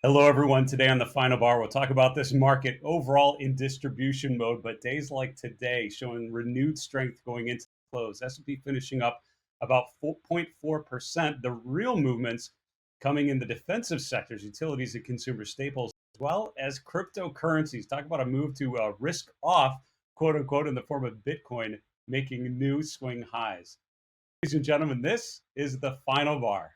Hello, everyone. Today on the Final Bar, we'll talk about this market overall in distribution mode, but days like today showing renewed strength going into the close. S&P finishing up about 4.4%. The real movements coming in the defensive sectors, utilities and consumer staples, as well as cryptocurrencies. Talk about a move to risk off, quote unquote, in the form of Bitcoin, making new swing highs. Ladies and gentlemen, this is the Final Bar.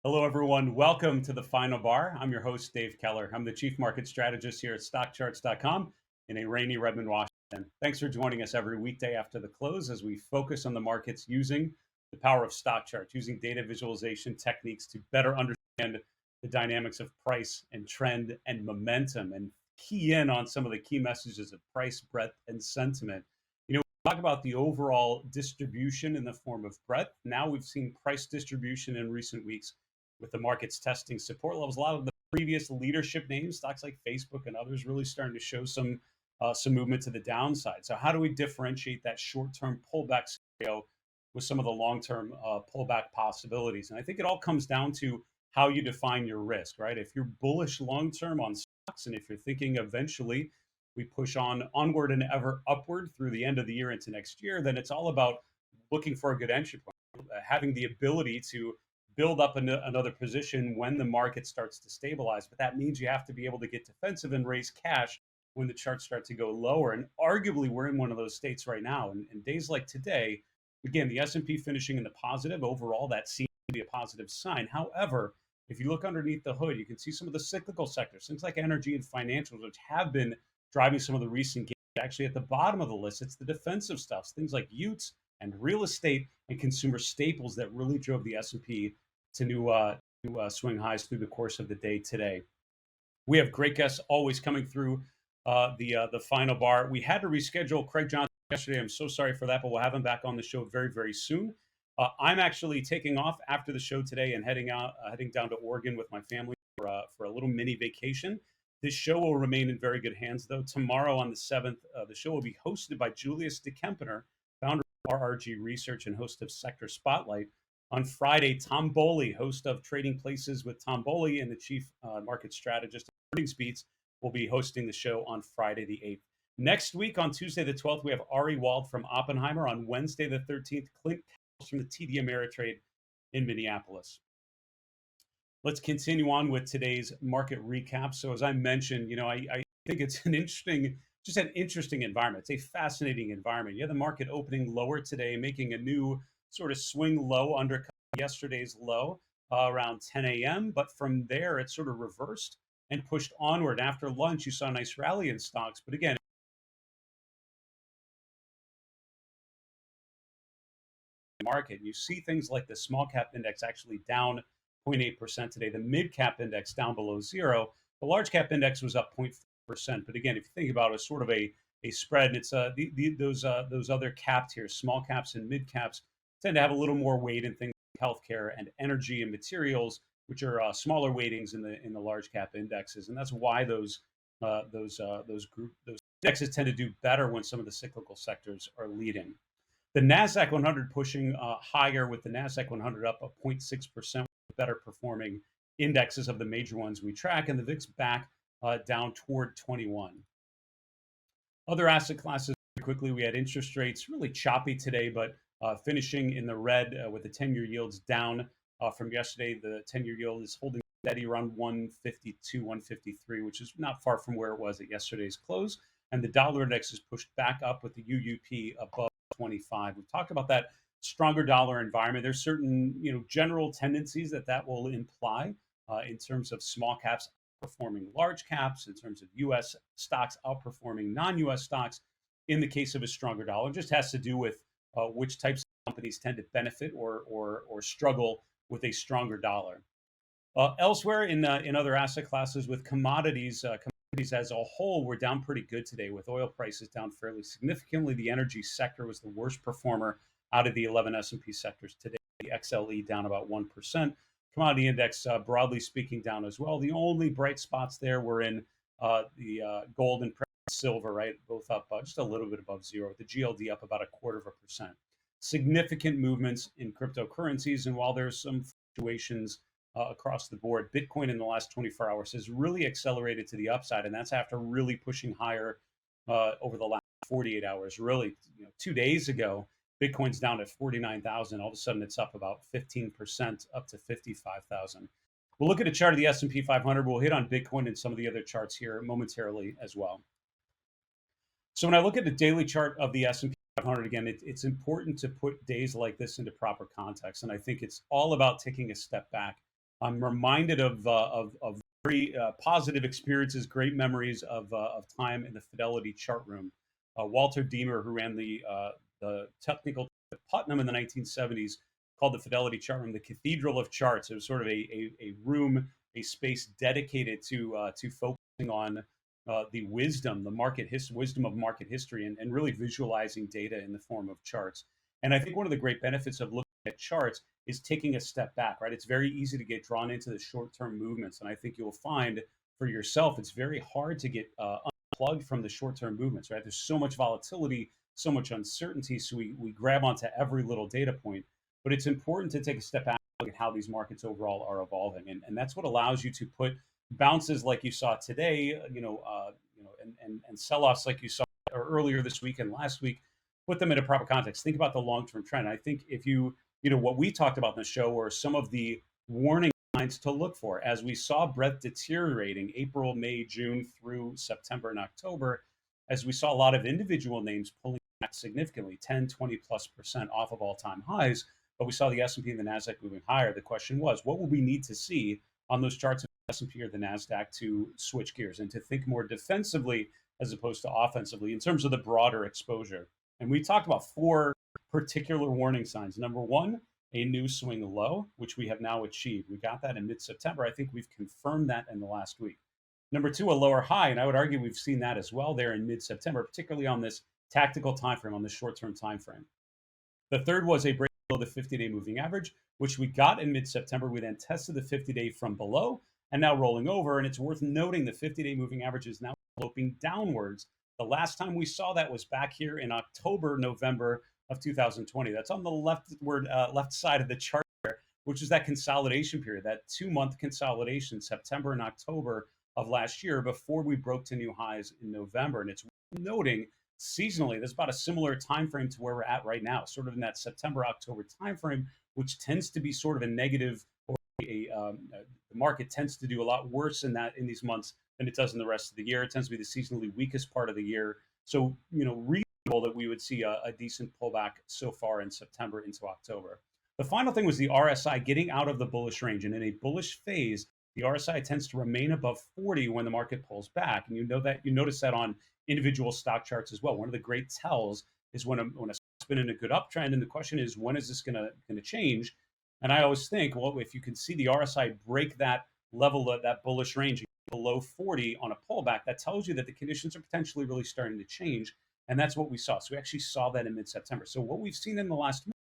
Hello, everyone. Welcome to the Final Bar. I'm your host, Dave Keller. I'm the Chief Market Strategist here at StockCharts.com in a rainy Redmond, Washington. Thanks for joining us every weekday after the close as we focus on the markets using the power of StockCharts, using data visualization techniques to better understand the dynamics of price and trend and momentum and key in on some of the key messages of price, breadth, and sentiment. We talk about the overall distribution in the form of breadth. Now we've seen price distribution in recent weeks with the markets testing support levels. A lot of the previous leadership names, stocks like Facebook and others, really starting to show some movement to the downside. So how do we differentiate that short-term pullback scenario with some of the long-term pullback possibilities? And I think it all comes down to how you define your risk, right? If you're bullish long-term on stocks, and if you're thinking eventually we push onward and ever upward through the end of the year into next year, then it's all about looking for a good entry point, having the ability to build up another position when the market starts to stabilize. But that means you have to be able to get defensive and raise cash when the charts start to go lower. And arguably, we're in one of those states right now. And days like today, again, the S&P finishing in the positive overall, that seems to be a positive sign. However, if you look underneath the hood, you can see some of the cyclical sectors, things like energy and financials, which have been driving some of the recent gains. Actually, at the bottom of the list, it's the defensive stuff, things like Utes and real estate and consumer staples that really drove the S&P to new swing highs through the course of the day today. We have great guests always coming through the Final Bar. We had to reschedule Craig Johnson yesterday. I'm so sorry for that, but we'll have him back on the show very, very soon. I'm actually taking off after the show today and heading down to Oregon with my family for a little mini vacation. This show will remain in very good hands, though. Tomorrow on the 7th, the show will be hosted by Julius DeKempener, founder of RRG Research and host of Sector Spotlight. On Friday, Tom Boley, host of Trading Places with Tom Boley and the chief market strategist of Earnings Beats, will be hosting the show on Friday the 8th. Next week, on Tuesday the 12th, we have Ari Wald from Oppenheimer. On Wednesday the 13th, Clint Powell from the TD Ameritrade in Minneapolis. Let's continue on with today's market recap. So as I mentioned, I think it's an interesting environment. It's a fascinating environment. You have the market opening lower today, making a new sort of swing low under yesterday's low around 10 a.m. But from there, it sort of reversed and pushed onward. After lunch, you saw a nice rally in stocks. But again, market, you see things like the small cap index actually down 0.8% today. The mid cap index down below zero. The large cap index was up 0.4%. But again, if you think about it, it's sort of a spread. And it's those other capped here, small caps and mid caps, tend to have a little more weight in things like healthcare and energy and materials, which are smaller weightings in the large cap indexes, and that's why those indexes tend to do better when some of the cyclical sectors are leading. The Nasdaq 100 pushing higher, with the Nasdaq 100 up 0.6%, better performing indexes of the major ones we track, and the VIX back down toward 21. Other asset classes, quickly, we had interest rates really choppy today, but finishing in the red with the 10-year yields down from yesterday. The 10-year yield is holding steady around 152, 153, which is not far from where it was at yesterday's close. And the dollar index is pushed back up with the UUP above 25. We've talked about that stronger dollar environment. There's certain general tendencies that will imply in terms of small caps outperforming large caps, in terms of U.S. stocks outperforming non-U.S. stocks. In the case of a stronger dollar, it just has to do with which types of companies tend to benefit or struggle with a stronger dollar. Elsewhere in other asset classes with commodities, commodities as a whole were down pretty good today, with oil prices down fairly significantly. The energy sector was the worst performer out of the 11 S&P sectors today. The XLE down about 1%. Commodity index, broadly speaking, down as well. The only bright spots there were in the gold and silver, right? Both up just a little bit above zero. The GLD up about 0.25%. Significant movements in cryptocurrencies, and while there's some fluctuations across the board, Bitcoin in the last 24 hours has really accelerated to the upside, and that's after really pushing higher over the last 48 hours. Really, 2 days ago, Bitcoin's down at 49,000. All of a sudden, it's up about 15%, up to 55,000. We'll look at a chart of the S&P 500. We'll hit on Bitcoin and some of the other charts here momentarily as well. So when I look at the daily chart of the S&P 500, again, it's important to put days like this into proper context, and I think it's all about taking a step back. I'm reminded of very positive experiences, great memories of time in the Fidelity chart room. Walter Deemer, who ran the technical at Putnam in the 1970s, called the Fidelity chart room the Cathedral of Charts. It was sort of a room, a space dedicated to focusing on the wisdom, wisdom of market history, and really visualizing data in the form of charts. And I think one of the great benefits of looking at charts is taking a step back, right? It's very easy to get drawn into the short-term movements, and I think you'll find for yourself it's very hard to get unplugged from the short-term movements, right? There's so much volatility, so much uncertainty, so we grab onto every little data point. But it's important to take a step back and look at how these markets overall are evolving, and that's what allows you to put bounces like you saw today, and sell-offs like you saw earlier this week and last week, put them in a proper context. Think about the long-term trend. I think if what we talked about in the show were some of the warning signs to look for. As we saw breadth deteriorating April, May, June through September and October, as we saw a lot of individual names pulling back significantly, 10, 20+% off of all-time highs, but we saw the S&P and the NASDAQ moving higher. The question was, what will we need to see on those charts of the S&P or the NASDAQ to switch gears and to think more defensively as opposed to offensively in terms of the broader exposure? And we talked about 4 particular warning signs. Number 1, a new swing low, which we have now achieved. We got that in mid-September. I think we've confirmed that in the last week. Number 2, a lower high, and I would argue we've seen that as well there in mid-September, particularly on this tactical time frame, on this short-term time frame. The third was a break below the 50-day moving average, which we got in mid-September. We then tested the 50-day from below and now rolling over, and it's worth noting the 50-day moving average is now sloping downwards. The last time we saw that was back here in October, November of 2020. That's on the left side of the chart there, which is that consolidation period, that 2-month consolidation, September and October of last year, before we broke to new highs in November. And it's worth noting seasonally, there's about a similar time frame to where we're at right now, sort of in that September-October time frame, which tends to be sort of a negative, or the market tends to do a lot worse in these months than it does in the rest of the year. It tends to be the seasonally weakest part of the year. So, reasonable that we would see a decent pullback so far in September into October. The final thing was the RSI getting out of the bullish range. And in a bullish phase, the RSI tends to remain above 40 when the market pulls back. And you notice that on individual stock charts as well. One of the great tells is when a stock's been in a good uptrend, and the question is, when is this going to change? And I always think, well, if you can see the RSI break that level of that bullish range below 40 on a pullback, that tells you that the conditions are potentially really starting to change. And that's what we saw. So we actually saw that in mid-September. So what we've seen in the last month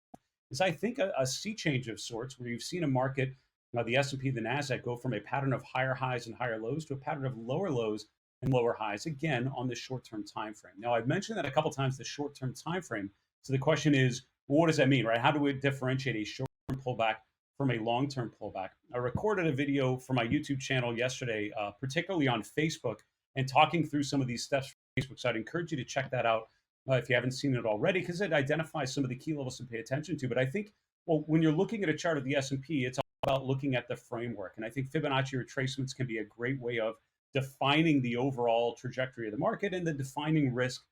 is, I think, a sea change of sorts, where you've seen a market, the S&P, the NASDAQ, go from a pattern of higher highs and higher lows to a pattern of lower lows and lower highs, again, on the short-term time frame. Now, I've mentioned that a couple times, the short-term time frame. So the question is, well, what does that mean, right? How do we differentiate a short-term pullback from a long-term pullback? I recorded a video for my YouTube channel yesterday, particularly on Facebook, and talking through some of these steps from Facebook. So I'd encourage you to check that out if you haven't seen it already, because it identifies some of the key levels to pay attention to. But I think, well, when you're looking at a chart of the S&P, it's all about looking at the framework. And I think Fibonacci retracements can be a great way of defining the overall trajectory of the market and the defining risk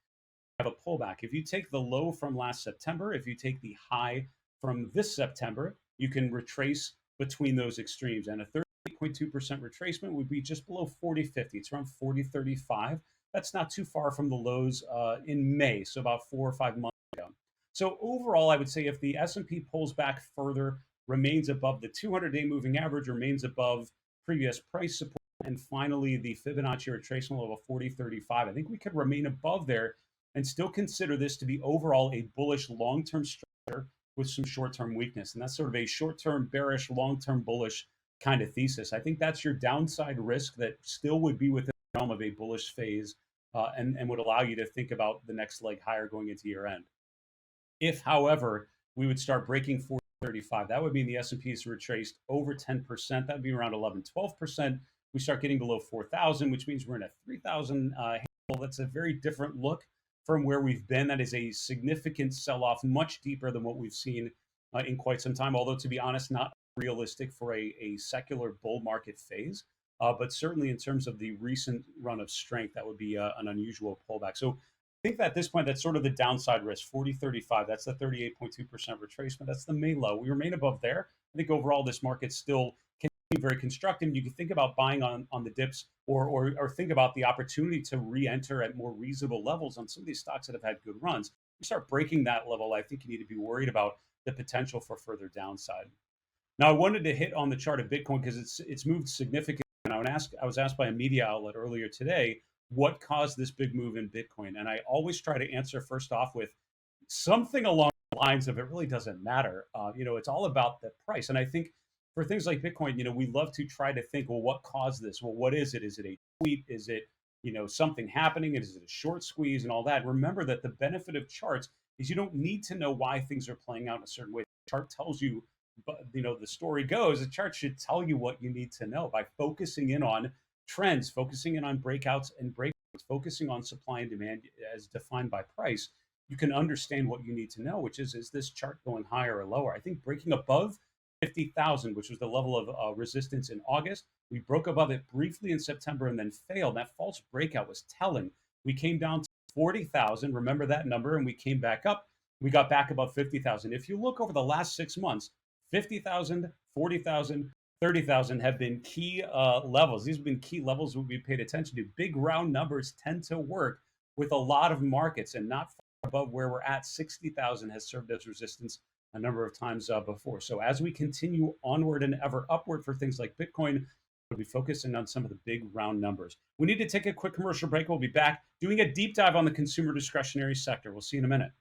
of a pullback. If you take the low from last September, if you take the high from this September, you can retrace between those extremes. And a 30.2% retracement would be just below 40.50. It's around 40.35. That's not too far from the lows in May, so about 4 or 5 months ago. So overall, I would say if the S&P pulls back further remains above the 200-day moving average, remains above previous price support, and finally the Fibonacci retracement level 4035. I think we could remain above there and still consider this to be overall a bullish long-term structure with some short-term weakness. And that's sort of a short-term bearish, long-term bullish kind of thesis. I think that's your downside risk that still would be within the realm of a bullish phase, and would allow you to think about the next leg higher going into year end. If, however, we would start breaking 4035, that would mean the S&P is retraced over 10%. That would be around 11, 12%. We start getting below 4,000, which means we're in a 3,000 handle. That's a very different look from where we've been. That is a significant sell-off, much deeper than what we've seen in quite some time, although to be honest, not realistic for a secular bull market phase. But certainly in terms of the recent run of strength, that would be an unusual pullback. So I think that at this point, that's sort of the downside risk, 4035. That's the 38.2% retracement. That's the May low. We remain above there. I think overall, this market still can be very constructive. You can think about buying on the dips, or think about the opportunity to re-enter at more reasonable levels on some of these stocks that have had good runs. You start breaking that level, I think you need to be worried about the potential for further downside. Now, I wanted to hit on the chart of Bitcoin because it's moved significantly. And I was asked by a media outlet earlier today, what caused this big move in Bitcoin? And I always try to answer first off with something along the lines of, it really doesn't matter. It's all about the price. And I think for things like Bitcoin, we love to try to think, well, what caused this? Well, what is it? Is it a tweet? Is it, something happening? Is it a short squeeze and all that? Remember that the benefit of charts is you don't need to know why things are playing out in a certain way. The chart tells you, but the story goes, the chart should tell you what you need to know by focusing in on trends, focusing in on breakouts and breakouts, focusing on supply and demand as defined by price. You can understand what you need to know, which is this chart going higher or lower? I think breaking above 50,000, which was the level of resistance in August, we broke above it briefly in September and then failed. That false breakout was telling. We came down to 40,000, remember that number, and we came back up. We got back above 50,000. If you look over the last 6 months, 50,000, 40,000, 30,000 have been key levels. These have been key levels we paid attention to. Big round numbers tend to work with a lot of markets, and not far above where we're at. 60,000 has served as resistance a number of times before. So as we continue onward and ever upward for things like Bitcoin, we'll be focusing on some of the big round numbers. We need to take a quick commercial break. We'll be back doing a deep dive on the consumer discretionary sector. We'll see you in a minute.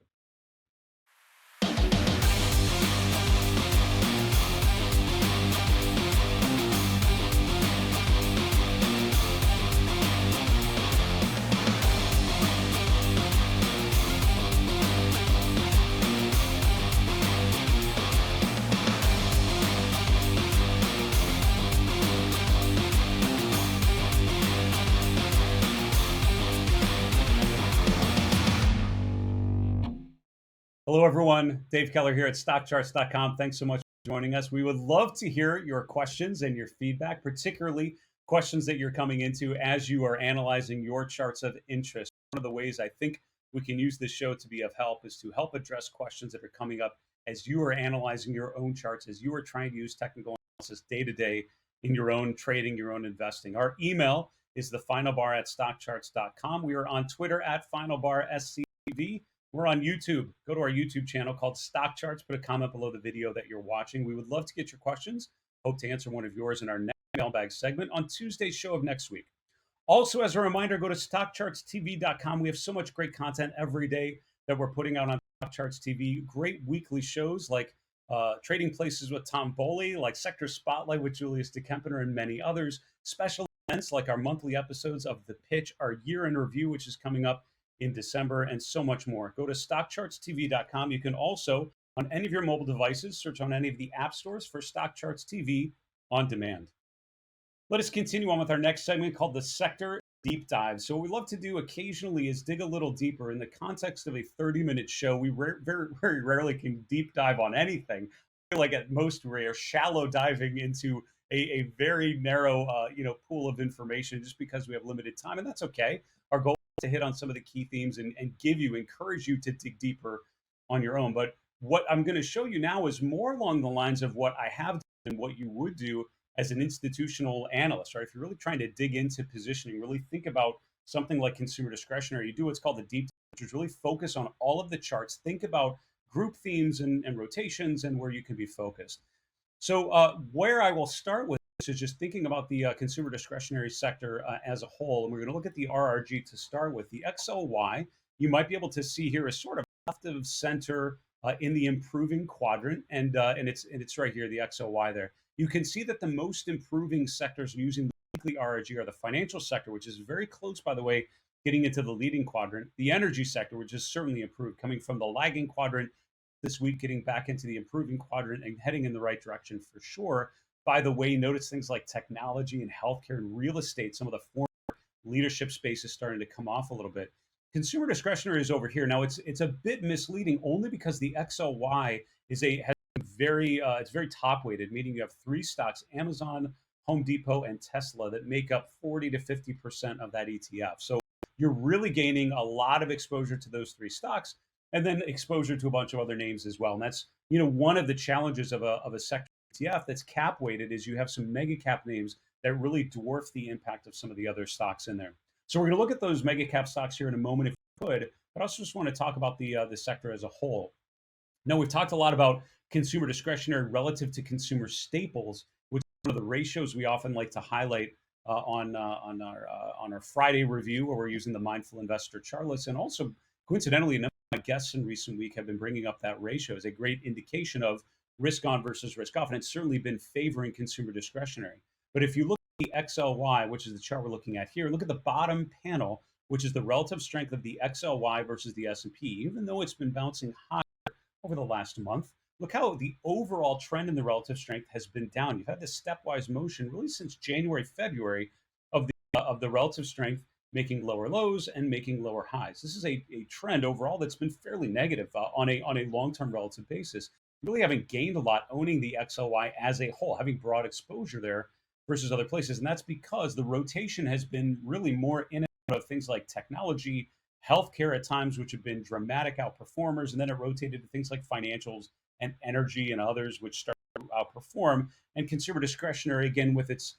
Hello, everyone. Dave Keller here at StockCharts.com. Thanks so much for joining us. We would love to hear your questions and your feedback, particularly questions that you're coming into as you are analyzing your charts of interest. One of the ways I think we can use this show to be of help is to help address questions that are coming up as you are analyzing your own charts, as you are trying to use technical analysis day to day in your own trading, your own investing. Our email is thefinalbar@StockCharts.com. We are on Twitter at FinalBarSCV. We're on YouTube. Go to our YouTube channel called Stock Charts. Put a comment below the video that you're watching. We would love to get your questions. Hope to answer one of yours in our next mailbag segment on Tuesday's show of next week. Also, as a reminder, go to StockChartsTV.com. We have so much great content every day that we're putting out on Stock Charts TV. Great weekly shows like Trading Places with Tom Boley, like Sector Spotlight with Julius DeKempener, and many others. Special events like our monthly episodes of The Pitch, our year in review, which is coming up in December, and so much more. Go to StockChartsTV.com. You can also, on any of your mobile devices, search on any of the app stores for Stock Charts TV on demand. Let us continue on with our next segment called the Sector Deep Dive. So what we love to do occasionally is dig a little deeper. In the context of a 30-minute show, we very rarely can deep dive on anything. I feel like at most we're shallow diving into a very narrow pool of information just because we have limited time, and that's okay. Our goal to hit on some of the key themes and encourage you to dig deeper on your own. But what I'm going to show you now is more along the lines of what I have done and what you would do as an institutional analyst, right? If you're really trying to dig into positioning, really think about something like consumer discretionary, you do what's called the deep dive, which is really focus on all of the charts, think about group themes and rotations and where you can be focused. So where I will start with this is just thinking about the consumer discretionary sector as a whole. And we're going to look at the RRG to start with. The XLY, you might be able to see here is sort of left of center in the improving quadrant. And it's right here, the XLY there. You can see that the most improving sectors using the weekly RRG are the financial sector, which is very close, by the way, getting into the leading quadrant. The energy sector, which is certainly improved, coming from the lagging quadrant this week, getting back into the improving quadrant and heading in the right direction for sure. By the way, notice things like technology and healthcare and real estate, some of the former leadership space is starting to come off a little bit. Consumer discretionary is over here. Now it's a bit misleading only because the XLY has it's very top weighted, meaning you have three stocks: Amazon, Home Depot, and Tesla, that make up 40 to 50% of that ETF. So you're really gaining a lot of exposure to those three stocks, and then exposure to a bunch of other names as well. And that's one of the challenges of a sector ETF that's cap weighted is you have some mega cap names that really dwarf the impact of some of the other stocks in there. So we're going to look at those mega cap stocks here in a moment, if we could. But I also just want to talk about the sector as a whole. Now, we've talked a lot about consumer discretionary relative to consumer staples, which is one of the ratios we often like to highlight on our Friday review, where we're using the Mindful Investor ChartLists. And also, coincidentally, a number of my guests in recent week have been bringing up that ratio as a great indication of risk on versus risk off. And it's certainly been favoring consumer discretionary. But if you look at the XLY, which is the chart we're looking at here, look at the bottom panel, which is the relative strength of the XLY versus the S&P. Even though it's been bouncing high over the last month, look how the overall trend in the relative strength has been down. You've had this stepwise motion really since January, February of the relative strength making lower lows and making lower highs. This is a trend overall that's been fairly negative on a long-term relative basis. You really haven't gained a lot owning the XLY as a whole, having broad exposure there versus other places. And that's because the rotation has been really more in and out of things like technology, healthcare at times, which have been dramatic outperformers. And then it rotated to things like financials and energy and others, which start to outperform. And consumer discretionary, again, with its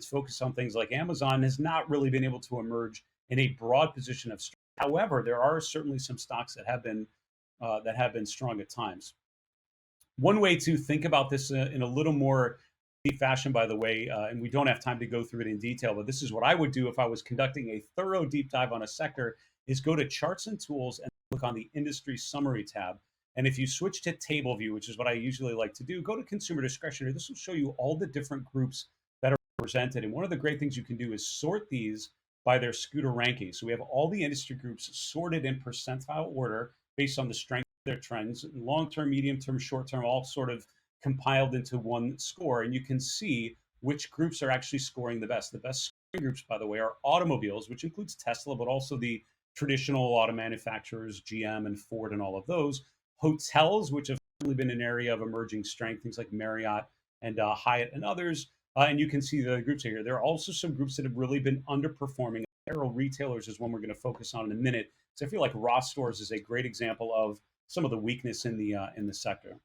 focus on things like Amazon, has not really been able to emerge in a broad position of strength. However, there are certainly some stocks that have been strong at times. One way to think about this in a little more deep fashion, by the way, and we don't have time to go through it in detail, but this is what I would do if I was conducting a thorough deep dive on a sector, is go to Charts and Tools and look on the Industry Summary tab. And if you switch to Table View, which is what I usually like to do, go to Consumer Discretionary. This will show you all the different groups that are represented. And one of the great things you can do is sort these by their scooter ranking. So we have all the industry groups sorted in percentile order based on the strength of their trends, long-term, medium-term, short-term, all sort of compiled into one score. And you can see which groups are actually scoring the best. The best scoring groups, by the way, are automobiles, which includes Tesla, but also the traditional auto manufacturers, GM and Ford and all of those. Hotels, which have certainly been an area of emerging strength, things like Marriott and Hyatt and others. And you can see the groups here. There are also some groups that have really been underperforming. Apparel retailers is one we're going to focus on in a minute. So I feel like Ross Stores is a great example of some of the weakness in the sector.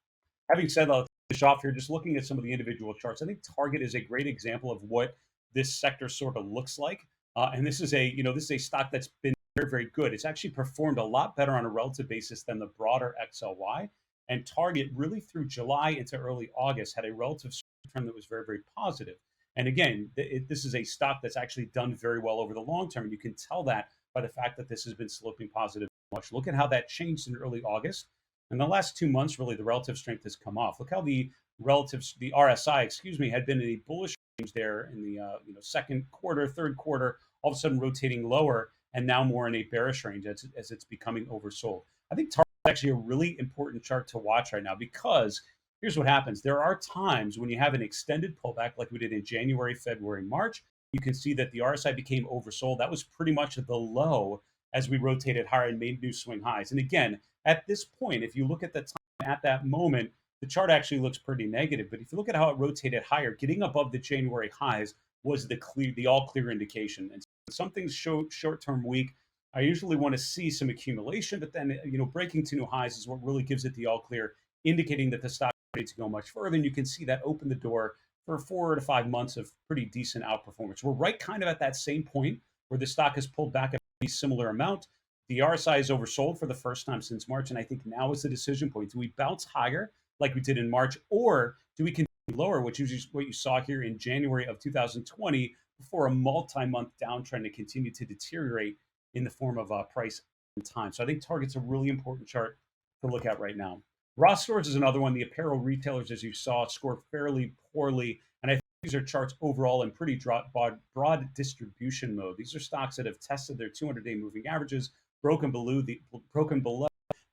Having said that, I'll finish off here just looking at some of the individual charts. I think Target is a great example of what this sector sort of looks like. And this is a stock that's been very, very good. It's actually performed a lot better on a relative basis than the broader XLY. And Target really through July into early August had a relative trend that was very, very positive. And again, this is a stock that's actually done very well over the long term. And you can tell that by the fact that this has been sloping positive much. Look at how that changed in early August. In the last 2 months, really, the relative strength has come off. Look how the RSI, had been in a bullish range there in the second quarter, third quarter, all of a sudden rotating lower, and now more in a bearish range as it's becoming oversold. I think Target is actually a really important chart to watch right now because here's what happens. There are times when you have an extended pullback like we did in January, February, March. You can see that the RSI became oversold. That was pretty much the low as we rotated higher and made new swing highs. And again, at this point, if you look at the time at that moment, the chart actually looks pretty negative. But if you look at how it rotated higher, getting above the January highs was the all clear indication. And something's short-term weak. I usually want to see some accumulation, but then breaking to new highs is what really gives it the all clear, indicating that the stock is ready to go much further. And you can see that open the door for 4 to 5 months of pretty decent outperformance. We're right kind of at that same point where the stock has pulled back a pretty similar amount. The RSI is oversold for the first time since March, and I think now is the decision point. Do we bounce higher like we did in March, or do we continue lower, which is what you saw here in January of 2020 before a multi-month downtrend to continue to deteriorate in the form of price and time. So I think Target's a really important chart to look at right now. Ross Stores is another one. The apparel retailers, as you saw, scored fairly poorly. And I think these are charts overall in pretty broad distribution mode. These are stocks that have tested their 200-day moving averages, broken below.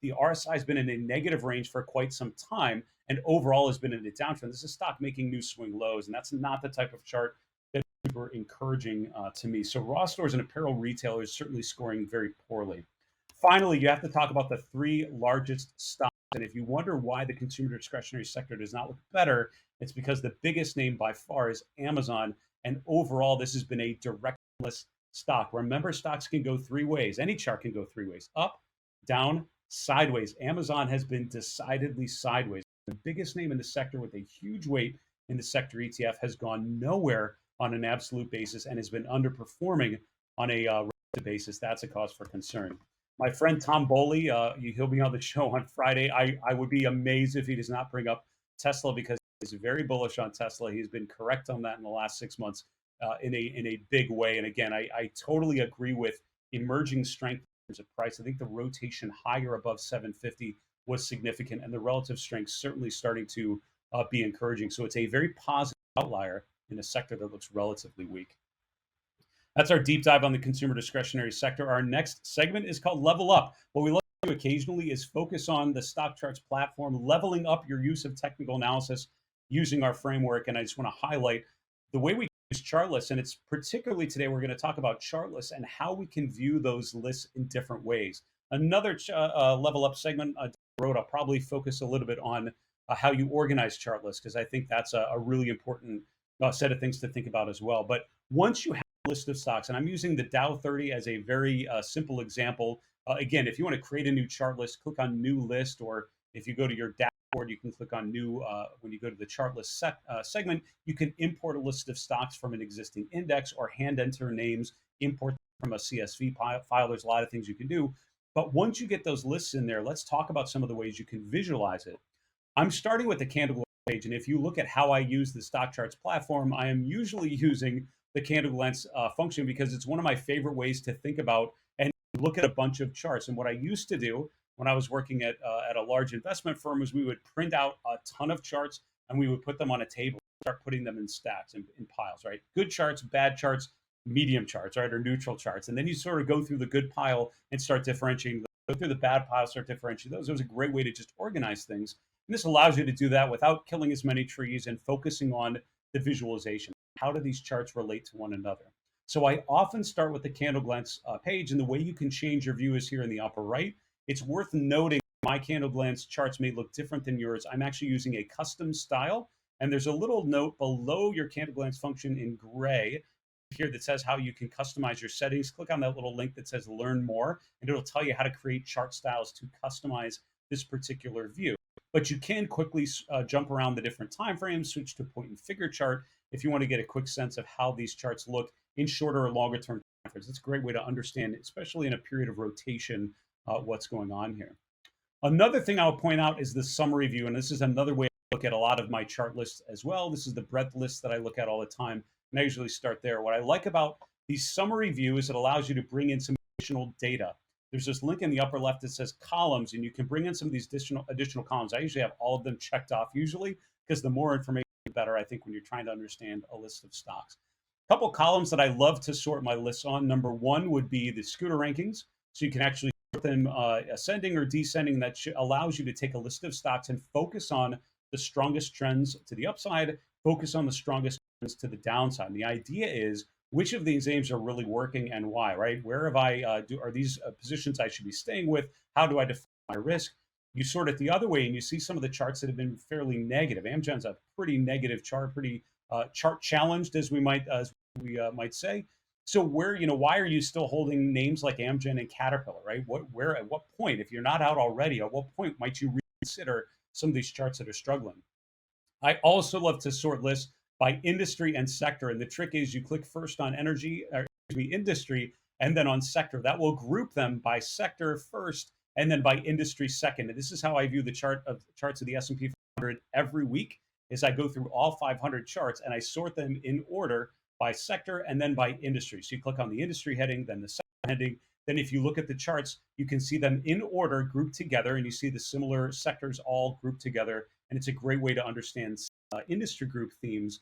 The RSI has been in a negative range for quite some time, and overall has been in a downtrend. This is a stock making new swing lows, and that's not the type of chart that's super encouraging to me. So Ross Stores and apparel retailers certainly scoring very poorly. Finally, you have to talk about the three largest stocks. And if you wonder why the consumer discretionary sector does not look better, it's because the biggest name by far is Amazon. And overall, this has been a directionless stock. Remember, stocks can go three ways. Any chart can go three ways: up, down, sideways. Amazon has been decidedly sideways. The biggest name in the sector with a huge weight in the sector ETF has gone nowhere on an absolute basis and has been underperforming on a relative basis. That's a cause for concern. My friend Tom Bowley, he'll be on the show on Friday. I would be amazed if he does not bring up Tesla, because he's very bullish on Tesla. He's been correct on that in the last 6 months in a big way. And again, I totally agree with emerging strength in terms of price. I think the rotation higher above 750 was significant, and the relative strength certainly starting to be encouraging. So it's a very positive outlier in a sector that looks relatively weak. That's our deep dive on the consumer discretionary sector. Our next segment is called Level Up. What we like to do occasionally is focus on the StockCharts platform, leveling up your use of technical analysis using our framework. And I just want to highlight the way we use ChartLists, and it's particularly today we're going to talk about ChartLists and how we can view those lists in different ways. Another Level Up segment road, I'll probably focus a little bit on how you organize ChartLists, because I think that's a really important set of things to think about as well. But once you have list of stocks, and I'm using the Dow 30 as a very simple example. Again, if you want to create a new chart list, click on New List, or if you go to your dashboard, you can click on New. When you go to the chart list segment, you can import a list of stocks from an existing index, or hand enter names, import from a CSV file. There's a lot of things you can do. But once you get those lists in there, let's talk about some of the ways you can visualize it. I'm starting with the candle page, and if you look at how I use the StockCharts platform, I am usually using the candle lens function, because it's one of my favorite ways to think about and look at a bunch of charts. And what I used to do when I was working at a large investment firm is we would print out a ton of charts and we would put them on a table, start putting them in stacks, in piles, right? Good charts, bad charts, medium charts, right? Or neutral charts. And then you sort of go through the good pile and start differentiating, go through the bad pile, start differentiating those. It was a great way to just organize things. And this allows you to do that without killing as many trees and focusing on the visualization. How do these charts relate to one another? So I often start with the candle glance page, and the way you can change your view is here in the upper right. It's worth noting my candle glance charts may look different than yours. I'm actually using a custom style, and there's a little note below your candle glance function in gray here that says how you can customize your settings. Click on that little link that says Learn More, and it'll tell you how to create chart styles to customize this particular view. But you can quickly jump around the different time frames, switch to point and figure chart if you want to get a quick sense of how these charts look in shorter or longer term time frames. It's a great way to understand, especially in a period of rotation, what's going on here. Another thing I'll point out is the summary view, and this is another way I look at a lot of my chart lists as well. This is the breadth list that I look at all the time, and I usually start there. What I like about the summary view is it allows you to bring in some additional data. There's this link in the upper left that says columns, and you can bring in some of these additional columns. I usually have all of them checked off, usually, because the more information, the better, I think, when you're trying to understand a list of stocks. A couple columns that I love to sort my lists on. Number one would be the scooter rankings. So you can actually sort them ascending or descending. That allows you to take a list of stocks and focus on the strongest trends to the upside, focus on the strongest trends to the downside. And the idea is, which of these names are really working and why, right? Where have are these positions I should be staying with? How do I define my risk? You sort it the other way, and you see some of the charts that have been fairly negative. AMZN's a pretty negative chart, pretty chart challenged, as we might say. So why are you still holding names like AMZN and Caterpillar, right? At what point, if you're not out already, at what point might you reconsider some of these charts that are struggling? I also love to sort lists by industry and sector. And the trick is you click first on industry, and then on sector. That will group them by sector first, and then by industry second. And this is how I view the charts of the S&P 500 every week. is I go through all 500 charts and I sort them in order by sector and then by industry. So you click on the industry heading, then the sector heading. Then if you look at the charts, you can see them in order grouped together, and you see the similar sectors all grouped together. And it's a great way to understand industry group themes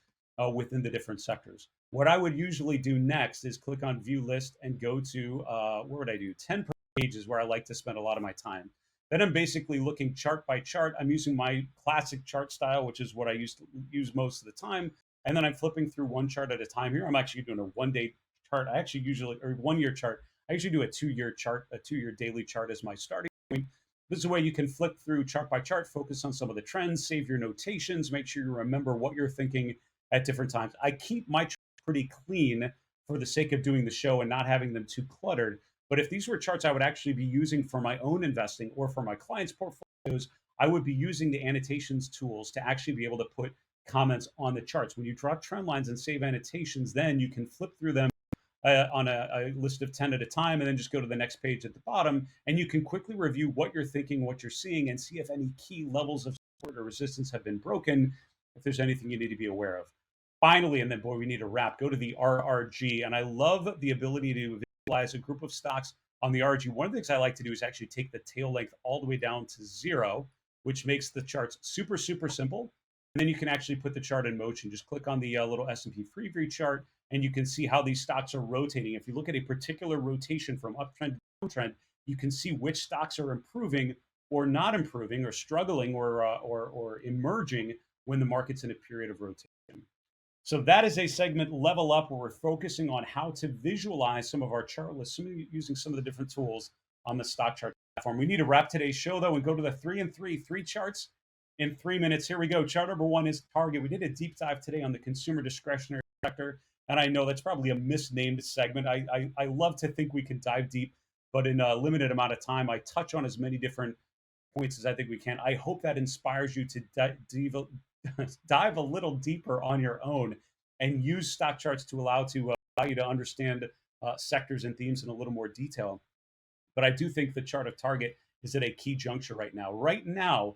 within the different sectors. What I would usually do next is click on view list and go to, where would I do? 10 pages where I like to spend a lot of my time. Then I'm basically looking chart by chart. I'm using my classic chart style, which is what I used to use most of the time. And then I'm flipping through one chart at a time here. I'm actually doing a 1 day chart. I actually usually, or 1 year chart. I usually do a 2-year chart, a 2-year daily chart as my starting point. This is a way you can flip through chart by chart, focus on some of the trends, save your notations, make sure you remember what you're thinking at different times. I keep my charts pretty clean for the sake of doing the show and not having them too cluttered. But if these were charts I would actually be using for my own investing or for my clients' portfolios, I would be using the annotations tools to actually be able to put comments on the charts. When you draw trend lines and save annotations, then you can flip through them on a list of 10 at a time, and then just go to the next page at the bottom, and you can quickly review what you're thinking, what you're seeing, and see if any key levels of support or resistance have been broken, if there's anything you need to be aware of. Finally, and then boy, we need to wrap, go to the RRG. And I love the ability to visualize a group of stocks on the RRG. One of the things I like to do is actually take the tail length all the way down to 0, which makes the charts super, super simple. And then you can actually put the chart in motion. Just click on the little S&P preview chart, and you can see how these stocks are rotating. If you look at a particular rotation from uptrend to downtrend, you can see which stocks are improving or not improving, or struggling, or emerging when the market's in a period of rotation. So that is a segment, Level Up, where we're focusing on how to visualize some of our chart lists, using some of the different tools on the StockCharts platform. We need to wrap today's show, though, and go to the 3 and 3 charts in 3 minutes. Here we go. Chart number 1 is Target. We did a deep dive today on the consumer discretionary sector, and I know that's probably a misnamed segment. I love to think we can dive deep, but in a limited amount of time, I touch on as many different points as I think we can. I hope that inspires you to dive a little deeper on your own and use StockCharts to allow you to understand sectors and themes in a little more detail. But I do think the chart of Target is at a key juncture right now. Right now,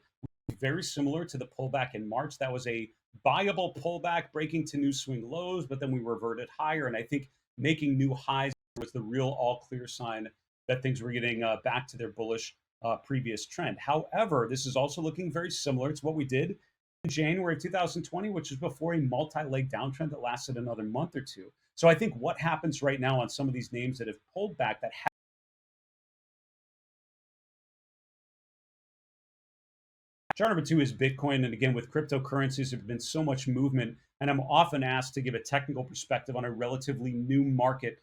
very similar to the pullback in March. That was a buyable pullback, breaking to new swing lows, but then we reverted higher. And I think making new highs was the real all clear sign that things were getting back to their bullish previous trend. However, this is also looking very similar to what we did in January of 2020, which was before a multi-leg downtrend that lasted another month or two. So I think what happens right now on some of these names that have pulled back, that chart number 2 is Bitcoin. And again, with cryptocurrencies, there's been so much movement, and I'm often asked to give a technical perspective on a relatively new market,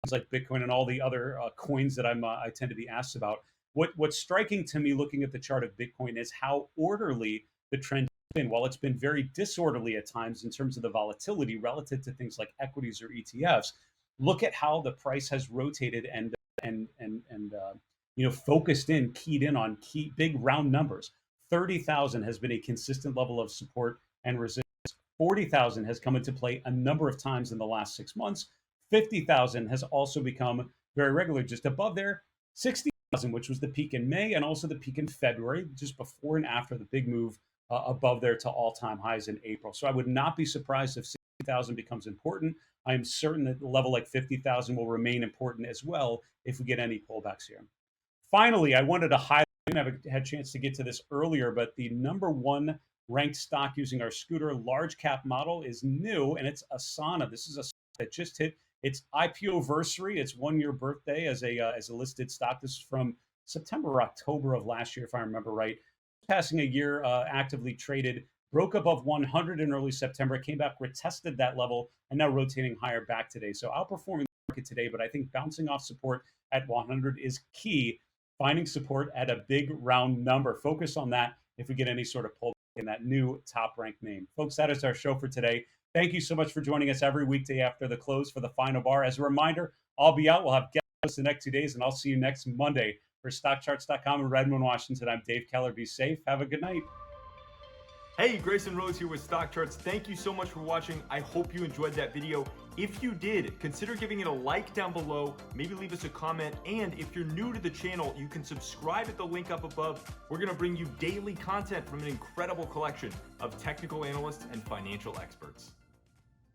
things like Bitcoin and all the other coins that I tend to be asked about. What's striking to me looking at the chart of Bitcoin is how orderly the trend has been. While it's been very disorderly at times in terms of the volatility relative to things like equities or ETFs, look at how the price has rotated and focused in, keyed in on key big round numbers. 30,000 has been a consistent level of support and resistance. 40,000 has come into play a number of times in the last 6 months. 50,000 has also become very regular, just above there. 60,000, which was the peak in May and also the peak in February, just before and after the big move above there to all-time highs in April. So I would not be surprised if 60,000 becomes important. I am certain that a level like 50,000 will remain important as well if we get any pullbacks here. Finally, I wanted to highlight, I didn't have a chance to get to this earlier, but the number 1 ranked stock using our Scooter large cap model is new, and it's Asana. This is a stock that just hit its IPO-versary, its 1-year birthday as a listed stock. This is from September or October of last year, if I remember right. Passing a year actively traded, broke above 100 in early September, came back, retested that level, and now rotating higher back today. So outperforming the market today, but I think bouncing off support at 100 is key. Finding support at a big round number. Focus on that if we get any sort of pullback in that new top-ranked name. Folks, that is our show for today. Thank you so much for joining us every weekday after the close for the final bar. As a reminder, I'll be out. We'll have guests the next 2 days, and I'll see you next Monday. For StockCharts.com in Redmond, Washington, I'm Dave Keller. Be safe. Have a good night. Hey, Grayson Rose here with StockCharts. Thank you so much for watching. I hope you enjoyed that video. If you did, consider giving it a like down below, maybe leave us a comment, and if you're new to the channel, you can subscribe at the link up above. We're gonna bring you daily content from an incredible collection of technical analysts and financial experts.